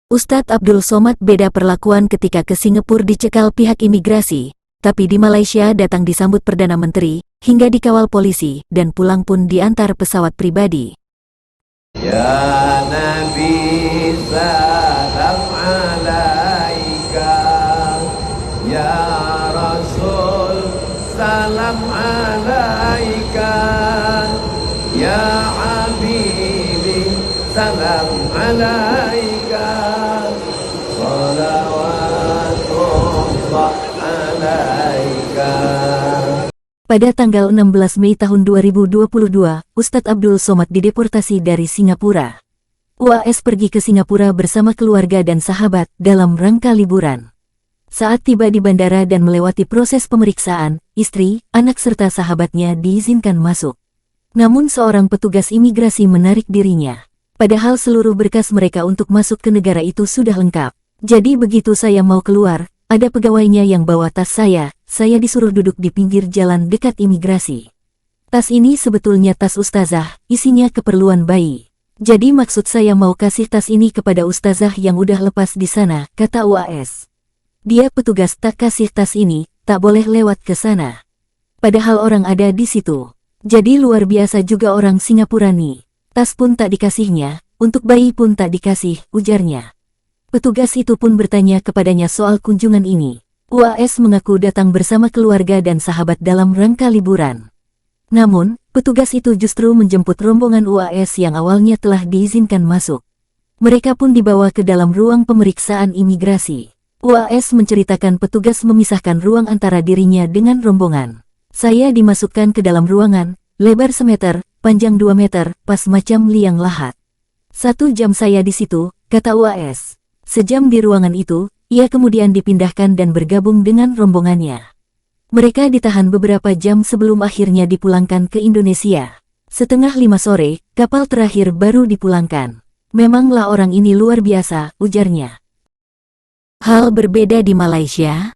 Ustadz Abdul Somad beda perlakuan ketika ke Singapura dicekal pihak imigrasi, tapi di Malaysia datang disambut Perdana Menteri, hingga dikawal polisi, dan pulang pun diantar pesawat pribadi. Ya Nabi salam alaika, Ya Rasul salam alaika, Ya Habibi salam alaika, salawatullah alaika. Pada tanggal 16 Mei tahun 2022, Ustadz Abdul Somad dideportasi dari Singapura. UAS pergi ke Singapura bersama keluarga dan sahabat dalam rangka liburan. Saat tiba di bandara dan melewati proses pemeriksaan, istri, anak serta sahabatnya diizinkan masuk. Namun seorang petugas imigrasi menarik dirinya. Padahal seluruh berkas mereka untuk masuk ke negara itu sudah lengkap. Jadi begitu saya mau keluar, ada pegawainya yang bawa tas saya disuruh duduk di pinggir jalan dekat imigrasi. Tas ini sebetulnya tas ustazah, isinya keperluan bayi. Jadi maksud saya mau kasih tas ini kepada ustazah yang udah lepas di sana, kata UAS. Dia petugas tak kasih tas ini, tak boleh lewat ke sana. Padahal orang ada di situ. Jadi luar biasa juga orang Singapura nih. Tas pun tak dikasihnya, untuk bayi pun tak dikasih, ujarnya. Petugas itu pun bertanya kepadanya soal kunjungan ini. UAS mengaku datang bersama keluarga dan sahabat dalam rangka liburan. Namun, petugas itu justru menjemput rombongan UAS yang awalnya telah diizinkan masuk. Mereka pun dibawa ke dalam ruang pemeriksaan imigrasi. UAS menceritakan petugas memisahkan ruang antara dirinya dengan rombongan. Saya dimasukkan ke dalam ruangan, lebar semeter, panjang 2 meter, pas macam liang lahat. 1 jam saya di situ, kata UAS. Sejam di ruangan itu, ia kemudian dipindahkan dan bergabung dengan rombongannya. Mereka ditahan beberapa jam sebelum akhirnya dipulangkan ke Indonesia. 4:30 sore, kapal terakhir baru dipulangkan. Memanglah orang ini luar biasa, ujarnya. Hal berbeda di Malaysia.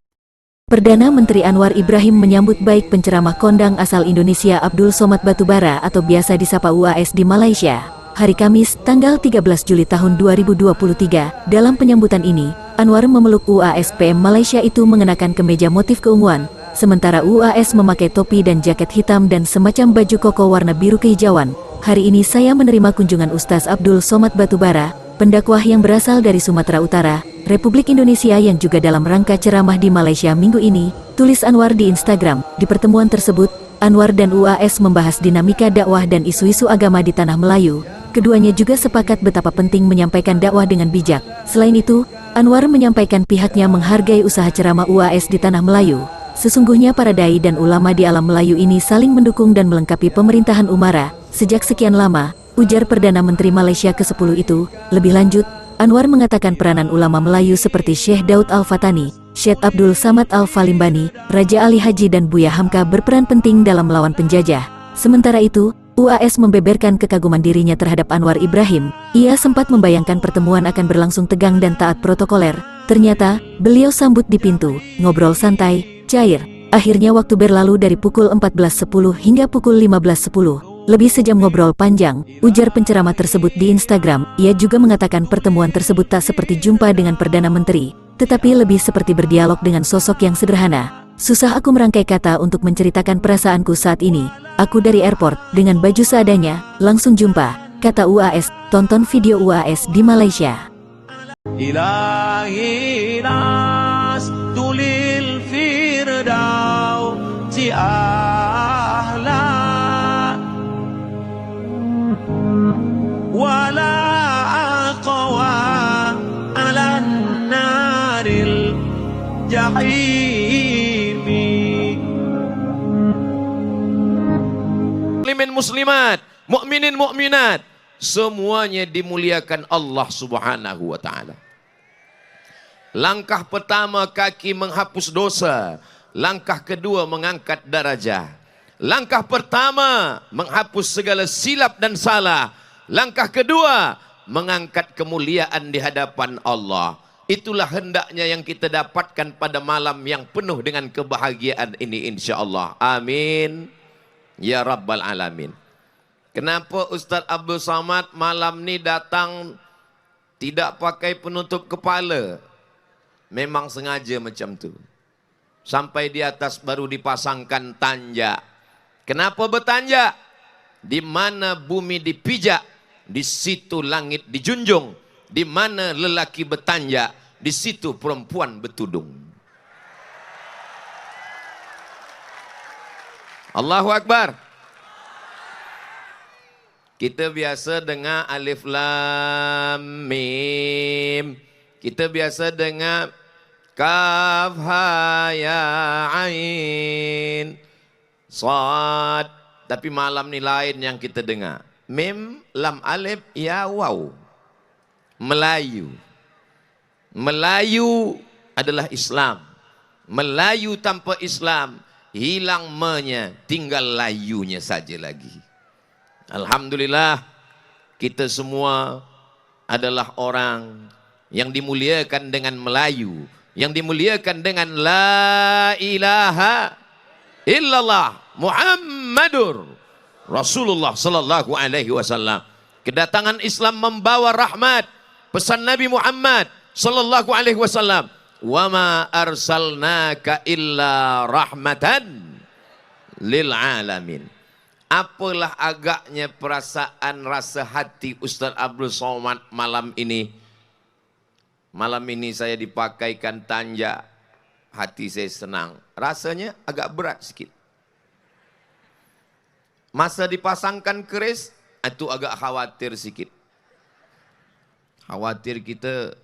Perdana Menteri Anwar Ibrahim menyambut baik penceramah kondang asal Indonesia Abdul Somad Batubara atau biasa disapa UAS di Malaysia. Hari Kamis, tanggal 13 Juli tahun 2023, dalam penyambutan ini, Anwar memeluk UAS PM Malaysia itu mengenakan kemeja motif keunguan, sementara UAS memakai topi dan jaket hitam dan semacam baju koko warna biru kehijauan. Hari ini saya menerima kunjungan Ustaz Abdul Somad Batubara, pendakwah yang berasal dari Sumatera Utara, Republik Indonesia yang juga dalam rangka ceramah di Malaysia minggu ini, tulis Anwar di Instagram. Di pertemuan tersebut, Anwar dan UAS membahas dinamika dakwah dan isu-isu agama di tanah Melayu. Keduanya juga sepakat betapa penting menyampaikan dakwah dengan bijak. Selain itu, Anwar menyampaikan pihaknya menghargai usaha ceramah UAS di tanah Melayu. Sesungguhnya para dai dan ulama di alam Melayu ini saling mendukung dan melengkapi pemerintahan Umara sejak sekian lama, ujar Perdana Menteri Malaysia ke-10 itu. Lebih lanjut, Anwar mengatakan peranan ulama Melayu seperti Syekh Daud Al-Fatani, Syekh Abdul Samad Al-Falimbani, Raja Ali Haji dan Buya Hamka berperan penting dalam melawan penjajah. Sementara itu, UAS membeberkan kekaguman dirinya terhadap Anwar Ibrahim. Ia sempat membayangkan pertemuan akan berlangsung tegang dan taat protokoler. Ternyata, beliau sambut di pintu, ngobrol santai, cair. Akhirnya waktu berlalu dari pukul 14.10 hingga pukul 15.10. Lebih sejam ngobrol panjang, ujar penceramah tersebut di Instagram. Ia juga mengatakan pertemuan tersebut tak seperti jumpa dengan Perdana Menteri, tetapi lebih seperti berdialog dengan sosok yang sederhana. Susah aku merangkai kata untuk menceritakan perasaanku saat ini. Aku dari airport, dengan baju seadanya, langsung jumpa, kata UAS. Tonton video UAS di Malaysia. Ilahi nas tulil firdaus si ahla wala aqwa ala naril jahimi. Muslimin muslimat, mukminin mukminat, semuanya dimuliakan Allah Subhanahu wa taala. Langkah pertama kaki menghapus dosa, langkah kedua mengangkat darajah. Langkah pertama menghapus segala silap dan salah, langkah kedua mengangkat kemuliaan di hadapan Allah. Itulah hendaknya yang kita dapatkan pada malam yang penuh dengan kebahagiaan ini insyaallah. Amin ya rabbal alamin. Kenapa Ustaz Abdul Somad malam ni datang tidak pakai penutup kepala. Memang sengaja macam tu. Sampai di atas baru dipasangkan tanja. Kenapa bertanja? Di mana bumi dipijak, di situ langit dijunjung. Di mana lelaki bertanja, di situ perempuan bertudung. Allahu Akbar. Kita biasa dengar alif lam mim. Kita biasa dengar kaf ha ya ain sad. Tapi malam ni lain yang kita dengar. Mim lam alif ya waw. Melayu. Melayu adalah Islam. Melayu tanpa Islam hilang me-nya, tinggal layunya saja lagi. Alhamdulillah, kita semua adalah orang yang dimuliakan dengan Melayu, yang dimuliakan dengan la ilaha illallah Muhammadur Rasulullah sallallahu alaihi wasallam. Kedatangan Islam membawa rahmat. Pesan Nabi Muhammad sallallahu alaihi wasallam, "Wa ma arsalnaka illa rahmatan lil alamin." Apalah agaknya perasaan rasa hati Ustaz Abdul Somad malam ini. Malam ini saya dipakaikan tanja. Hati saya senang. Rasanya agak berat sikit. Masa dipasangkan keris, itu agak khawatir sikit. Khawatir kita,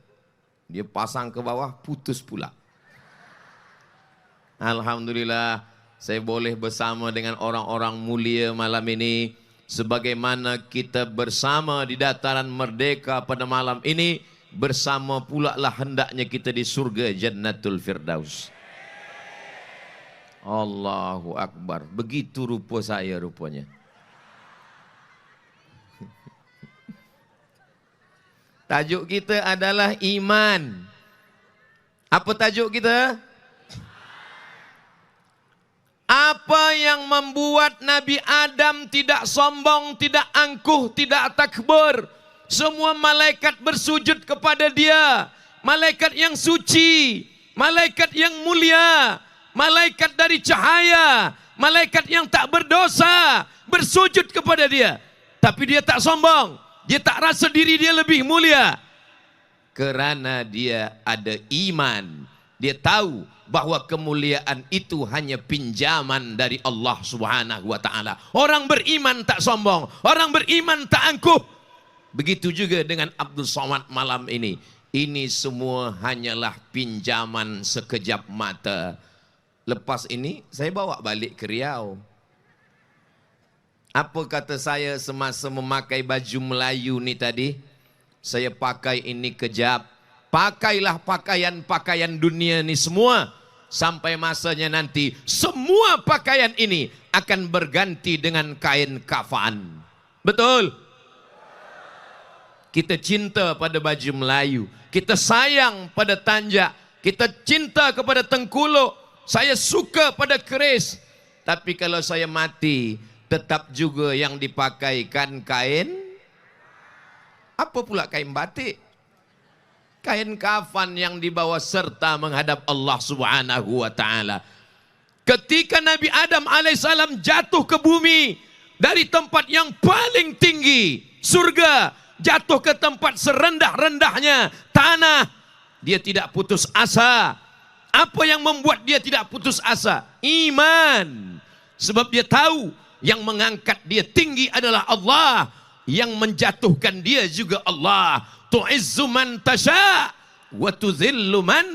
dia pasang ke bawah, putus pula. Alhamdulillah. Saya boleh bersama dengan orang-orang mulia malam ini. Sebagaimana kita bersama di dataran merdeka pada malam ini, bersama pula lah hendaknya kita di surga Jannatul Firdaus. Allahu Akbar. Begitu rupa saya rupanya. Tajuk kita adalah iman. Apa tajuk kita? Apa yang membuat Nabi Adam tidak sombong, tidak angkuh, tidak takbur? Semua malaikat bersujud kepada dia. Malaikat yang suci, malaikat yang mulia, malaikat dari cahaya, malaikat yang tak berdosa bersujud kepada dia. Tapi dia tak sombong, dia tak rasa diri dia lebih mulia. Kerana dia ada iman. Dia tahu bahwa kemuliaan itu hanya pinjaman dari Allah Subhanahu wa taala. Orang beriman tak sombong, orang beriman tak angkuh. Begitu juga dengan Abdul Somad malam ini. Ini semua hanyalah pinjaman sekejap mata. Lepas ini saya bawa balik ke Riau. Apa kata saya semasa memakai baju Melayu ni tadi? Saya pakai ini kejap. Pakailah pakaian-pakaian dunia ni semua. Sampai masanya nanti semua pakaian ini akan berganti dengan kain kafan. Betul? Kita cinta pada baju Melayu. Kita sayang pada tanja. Kita cinta kepada tengkuluk. Saya suka pada keris. Tapi kalau saya mati, tetap juga yang dipakaikan kain. Apa pula kain batik? Kain kafan yang dibawa serta menghadap Allah Subhanahu wa taala. Ketika Nabi Adam alaihissalam jatuh ke bumi dari tempat yang paling tinggi, surga, jatuh ke tempat serendah-rendahnya tanah, dia tidak putus asa. Apa yang membuat dia tidak putus asa? Iman. Sebab dia tahu yang mengangkat dia tinggi adalah Allah, yang menjatuhkan dia juga Allah. Tu'izzu man tasha wa tudhillu man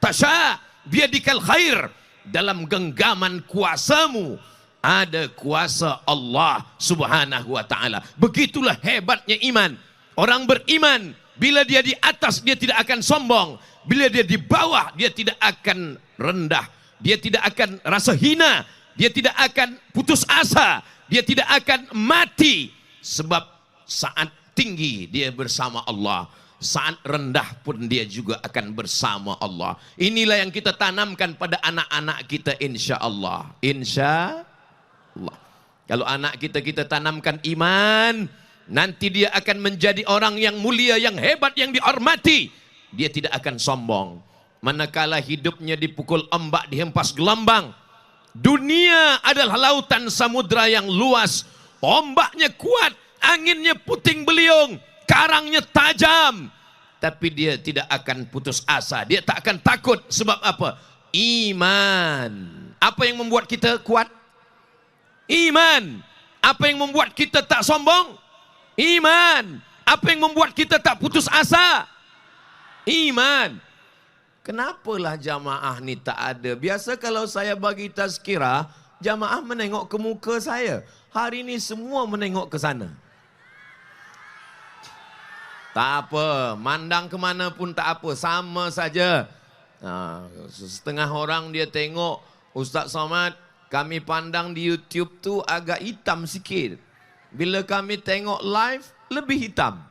tasha biyadikal khair. Dalam genggaman kuasamu ada kuasa Allah Subhanahu wa taala. Begitulah hebatnya iman. Orang beriman, bila dia di atas dia tidak akan sombong, bila dia di bawah dia tidak akan rendah, dia tidak akan rasa hina, dia tidak akan putus asa, dia tidak akan mati. Sebab saat tinggi dia bersama Allah, saat rendah pun dia juga akan bersama Allah. Inilah yang kita tanamkan pada anak-anak kita, insya Allah. Insya Allah. Kalau anak kita tanamkan iman, Nanti dia akan menjadi orang yang mulia, yang hebat, yang dihormati. Dia tidak akan sombong. Manakala hidupnya dipukul ombak, dihempas gelombang. Dunia adalah lautan samudra yang luas. Ombaknya kuat, anginnya puting beliung, karangnya tajam. Tapi dia tidak akan putus asa. Dia tak akan takut. Sebab apa? Iman. Apa yang membuat kita kuat? Iman. Apa yang membuat kita tak sombong? Iman. Apa yang membuat kita tak putus asa? Iman. Kenapalah jamaah ni tak ada? Biasa kalau saya bagi tazkirah, jamaah menengok ke muka saya. Hari ini semua menengok ke sana. Tak apa, mandang ke mana pun tak apa, sama saja. Setengah orang dia tengok, Ustaz Somad, kami pandang di YouTube tu agak hitam sikit. Bila kami tengok live, lebih hitam.